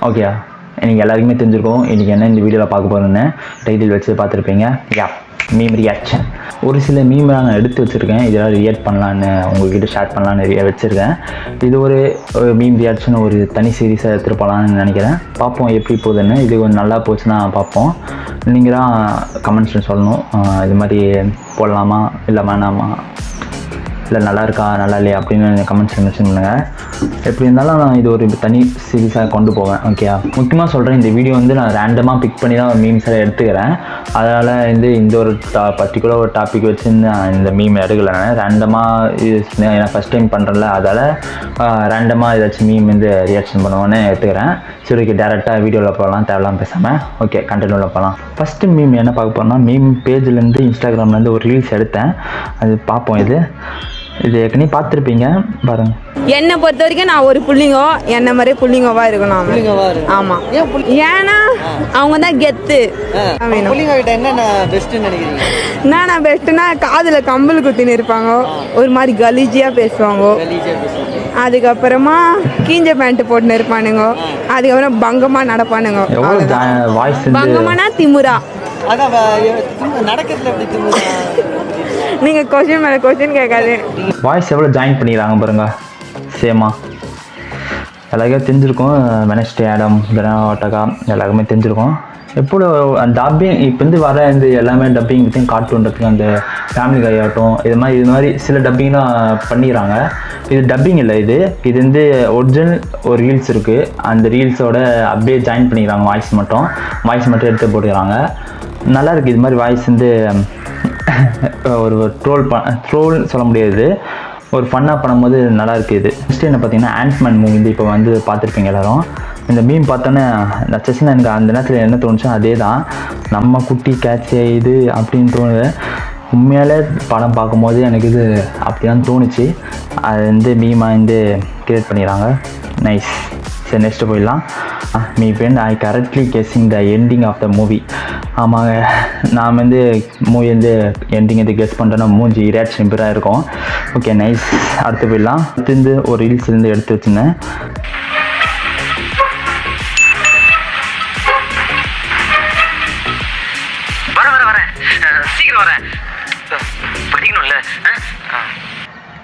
Okay, நீங்கள் எல்லாருக்குமே தெரிஞ்சிருக்கோம் இன்றைக்கி என்ன இந்த வீடியோவில் பார்க்க போகிறேன்னு டைட்டில் வச்சு பார்த்துருப்பீங்க. Meme reaction. ஒரு சில மீம்லாம் நான் எடுத்து வச்சுருக்கேன், இதெல்லாம் ரியாக்ட் பண்ணலான்னு உங்கள்கிட்ட ஷேர் பண்ணலான்னு வச்சுருக்கேன். இது ஒரு மீம் ரியாக்ஷன் ஒரு தனி சீரீஸாக எடுத்துகிட்டு போகலான்னு நினைக்கிறேன். பார்ப்போம் எப்படி போகுதுன்னு. இது கொஞ்சம் நல்லா போச்சுன்னா பார்ப்போம். நீங்கள் தான் கமெண்ட்ஸில் சொல்லணும், இது மாதிரி போடலாமா இல்லை வேணாமா, இல்லை நல்லா இருக்கா நல்லா இல்லையா அப்படின்னு கமெண்ட்ஸில் மென்ஷன் பண்ணுங்கள். எப்படி இருந்தாலும் நான் இது ஒரு தனி சீரீஸாக கொண்டு போவேன். ஓகே, முக்கியமாக சொல்கிறேன், இந்த வீடியோ நான் ரேண்டமாக பிக் பண்ணி தான் மீம்ஸ் எல்லாம் எடுத்துக்கிறேன். அதனால் இந்த ஒரு பர்டிகுலர் ஒரு டாபிக் வச்சு நான் இந்த மீம் எடுக்கலை. நான் ரேண்டமாக நான் ஃபஸ்ட் டைம் பண்ணுறேன்ல, அதால் ரேண்டமாக ஏதாச்சும் மீம் ரியாக்ஷன் பண்ணுவோன்னு எடுத்துக்கிறேன். சரி, ஓகே, டேரெக்டாக வீடியோவில் போகலாம், தேவையில்லாமல் பேசாமல். ஓகே, கண்டென்ட்டில் போகலாம். ஃபஸ்ட்டு மீம் என்ன பார்க்க போகிறோம்னா, மீம் பேஜ்லேருந்து இன்ஸ்டாகிராம்லேருந்து ஒரு ரீல்ஸ் எடுத்தேன், அது பார்ப்போம். இது ஏற்கனவே பார்த்துருப்பீங்க, பாருங்க. என்னை பொறுத்த வரைக்கும் நான் ஒரு புள்ளிங்கோ, என்ன மாதிரியே புள்ளிங்கோவா இருக்கணும். ஆமாம், ஏன்னா அவங்க தான் கெத்து. என்னன்னா பெஸ்ட்டுனா காதில் கம்பல் குத்தின்னு இருப்பாங்க, ஒரு மாதிரி கலீஜியாக பேசுவாங்க. அதுக்கப்புறமா கீஞ்ச பேண்ட் போட்டுன்னு இருப்பானுங்க. அதுக்கப்புறம் பங்கமாக நடப்பானுங்க. பங்கமானா திமுறா. நீங்கள் கொஸ்டின் மேலே கொஸ்டின் கேட்காது. வாய்ஸ் எவ்வளோ ஜாயின் பண்ணிடுறாங்க பாருங்க, சேமா. எல்லாருக்கும் தெரிஞ்சிருக்கும், வெனஸ்டே ஆடம், ஜனாட்டகா எல்லாருக்குமே தெரிஞ்சிருக்கும். எப்போது டப்பிங் இப்போ வர எல்லாமே டப்பிங் பற்றியும் கார்ட்டூன்றதுக்கு அந்த ஃபேமிலி கை ஆகட்டும், இது மாதிரி சில டப்பிங்லாம் பண்ணிடுறாங்க. இது டப்பிங் இல்லை, இது ஒரிஜினல் ஒரு ரீல்ஸ் இருக்குது. அந்த ரீல்ஸோட அப்படியே ஜாயின் பண்ணிக்கிறாங்க, வாய்ஸ் மட்டும் எடுத்து போட்டுக்கிறாங்க. நல்லா இருக்குது. இது மாதிரி வாய்ஸ் ஒரு ட்ரோல் சொல்ல முடியாது, ஒரு ஃபன்னாக பண்ணும்போது நல்லா இருக்குது. இது ஃபஸ்ட்டு என்ன பார்த்தீங்கன்னா, ஆண்ட்மேன் மூவி இப்போ பார்த்துருப்பீங்க எல்லோரும். இந்த மீம் பார்த்தோன்னே நச்சஸ்ன்னு எனக்கு அந்த நேரத்தில் என்ன தோணுச்சோ அதே தான், நம்ம குட்டி கேட்ச் இது அப்படின்னு தோணுது. உண்மையாலே படம் பார்க்கும்போது எனக்கு இது அப்படி தான் தோணுச்சு. அது மீமாக கிரியேட் பண்ணிடுறாங்க. நைஸ். சரி, நெக்ஸ்ட்டு போயிடலாம். Me friend I correctly guessing the ending of the movie. ஆமாங்க, நான் மூவி எண்டிங் கெஸ் பண்ணுறேன்னா மூஞ்சி ரியாக்ஷன் பேராக இருக்கும். Okay, nice. அடுத்து போயிடலாம். அடுத்து ஒரு ரீல்ஸ்லேருந்து எடுத்து வச்சுருந்தேன்.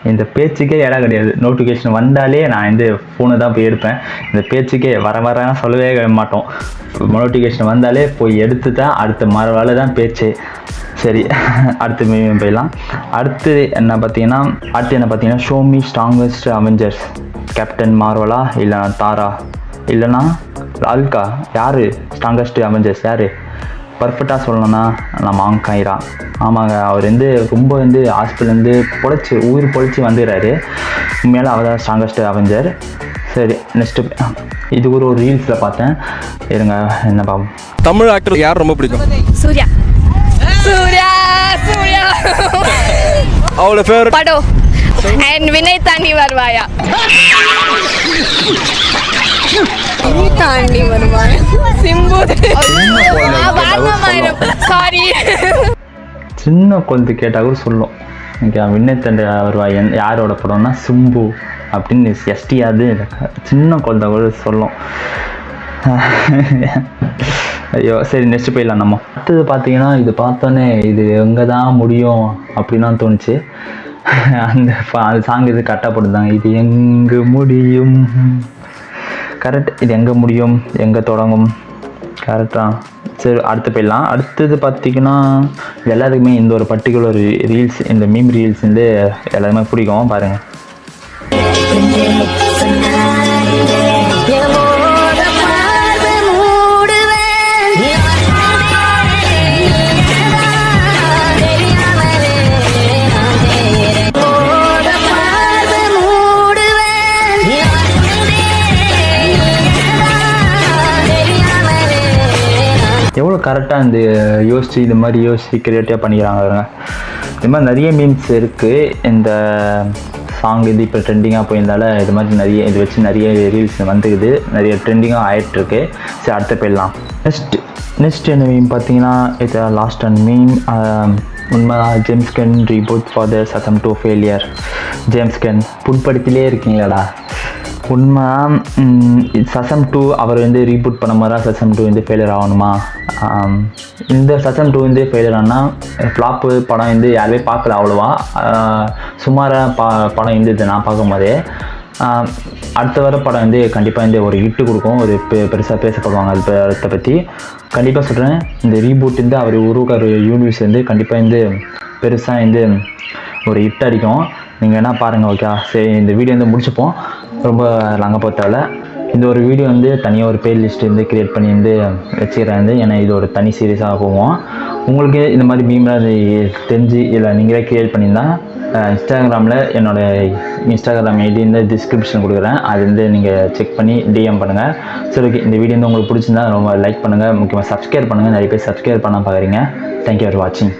இந்த பேச்சுக்கே இடம் கிடையாது. நோட்டிஃபிகேஷன் வந்தாலே நான் ஃபோனை தான் போய் எடுப்பேன். இந்த பேச்சுக்கே வரேன்னு சொல்லவே மாட்டோம். நோட்டிஃபிகேஷன் வந்தாலே போய் எடுத்து தான் அடுத்த மறுவாழ தான் பேச்சு. சரி, அடுத்து மீம் போயிடலாம். அடுத்து என்ன பார்த்தீங்கன்னா show me strongest Avengers. Captain மார்வலா, இல்லைனா தாரா, இல்லைனா ஆல்கா? யார் ஸ்ட்ராங்கஸ்ட் அவெஞ்சர்ஸ்? யார்? பர்ஃபெக்டாக சொல்லணும்னா நம்ம ஆங்காயிரா. ஆமாங்க, அவர் ரொம்ப ஹாஸ்பிட்டல்லேருந்து உயிர் பொழைச்சி வந்துடுறாரு. உண்மையால் அவர் தான் ஸ்ட்ராங்கஸ்ட் அவெஞ்சர். சரி, நெக்ஸ்ட்டு இது ஒரு ரீல்ஸில் பார்த்தேன், இருங்க என்ன பாவம். தமிழ் ஆக்டர் யார் ரொம்ப பிடிக்கும்? சூர்யா. சூர்யா சூர்யா அவளோட ஃபேவரட் படோ அண்ட் வினய் தாண்டி வருவாயா. தாண்டி வருவாயா சிம்பு. சாரி, சின்ன குழந்தை கேட்டால் கூட சொல்லும். வினய் தாண்டி வருவாய் யாரோட படம்னா சிம்பு அப்படின்னு எஸ்டியாது சின்ன குழந்தை கூட சொல்லும். ஐயோ, சரி, நெக்ஸ்ட் போயிடலாம். நம்ம அடுத்தது பார்த்தீங்கன்னா, இது பார்த்தோன்னே இது எங்கே தான் முடியும் அப்படின்னு தோணுச்சு. அந்த சாங் கரெக்டாக போட்டுருந்தாங்க. இது எங்கே முடியும், கரெக்ட். இது எங்கே முடியும், எங்கே தொடங்கும், கரெக்டாக. சரி, அடுத்து போயிடலாம். அடுத்தது பார்த்திங்கன்னா, எல்லாத்துக்குமே இந்த ஒரு பர்டிகுலர் ரீல்ஸ், இந்த மீம் ரீல்ஸ் எல்லாருமே பிடிக்கும். பாருங்கள். எவ்வளோ கரெக்டாக யோசித்து இது மாதிரி க்ரியேட்டிவாக பண்ணிக்கிறாங்க. இது மாதிரி நிறைய மீம்ஸ் இருக்குது. இந்த சாங் இப்போ ட்ரெண்டிங்காக போயிருந்தால இது மாதிரி இது வச்சு நிறைய ரீல்ஸ் வந்துக்குது, நிறைய ட்ரெண்டிங்காக ஆகிட்டுருக்கு. சரி, அடுத்து போயிடலாம். நெக்ஸ்ட் என்ன மீம் பார்த்தீங்கன்னா, இது லாஸ்ட் அண்ட் மீம் உண்மைதான். James Gunn reboot for the சத்தம் டூ ஃபெயிலியர். ஜேம்ஸ் கன் புட்படுத்திலே இருக்கீங்களாடா. உண்மை சசம் 2 அவர் வந்து ரீபூட் பண்ண மாதிரி சசம் 2 வந்து ஃபெயிலியர் ஆகணுமா? இந்த சசம் 2 வந்து ஃபெயிலியர் ஆனால் ஃப்ளாப்பு படம் வந்து யாருமே பார்க்கல அவ்வளோவா. சுமாராக படம் இருந்தது நான் பார்க்கும்போதே. அடுத்த வர படம் வந்து கண்டிப்பாக வந்து ஒரு ஹிட்டு கொடுக்கும், ஒரு பெருசாக பேசப்படுவாங்க அதை பற்றி. கண்டிப்பாக சொல்கிறேன், இந்த ரீபூட் வந்து அவர் உருவாக்குற யூனிவர்ஸ் வந்து கண்டிப்பாக வந்து பெருசாக வந்து ஒரு ஹிட் அடிக்கும். நீங்கள் என்ன பாருங்கள், ஓகே? சரி, இந்த வீடியோ வந்து முடிச்சுப்போம், ரொம்ப லாங்காக போத்தால. இந்த ஒரு வீடியோ வந்து தனியாக ஒரு பிளேலிஸ்ட் வந்து க்ரியேட் பண்ணி வந்து வச்சுக்கிறேன் வந்து, ஏன்னா இது ஒரு தனி சீரியஸாக போவோம். உங்களுக்கு இந்த மாதிரி மீம்லாம் தெரிஞ்சு இல்லை நீங்களே க்ரியேட் பண்ணியிருந்தால் இன்ஸ்டாகிராமில் என்னோடய இன்ஸ்டாகிராம் ஐடி இந்த டிஸ்கிரிப்ஷன் கொடுக்குறேன், அது வந்து நீங்கள் செக் பண்ணி டிஎம் பண்ணுங்கள். சரி, ஓகே. இந்த வீடியோ வந்து உங்களுக்கு பிடிச்சிருந்தா ரொம்ப லைக் பண்ணுங்கள், முக்கியமாக சப்ஸ்கிரைப் பண்ணுங்கள். நிறைய பேர் சப்ஸ்கிரைப் பண்ண பார்க்குறீங்க. தேங்க்யூ ஃபார் வாட்சிங்.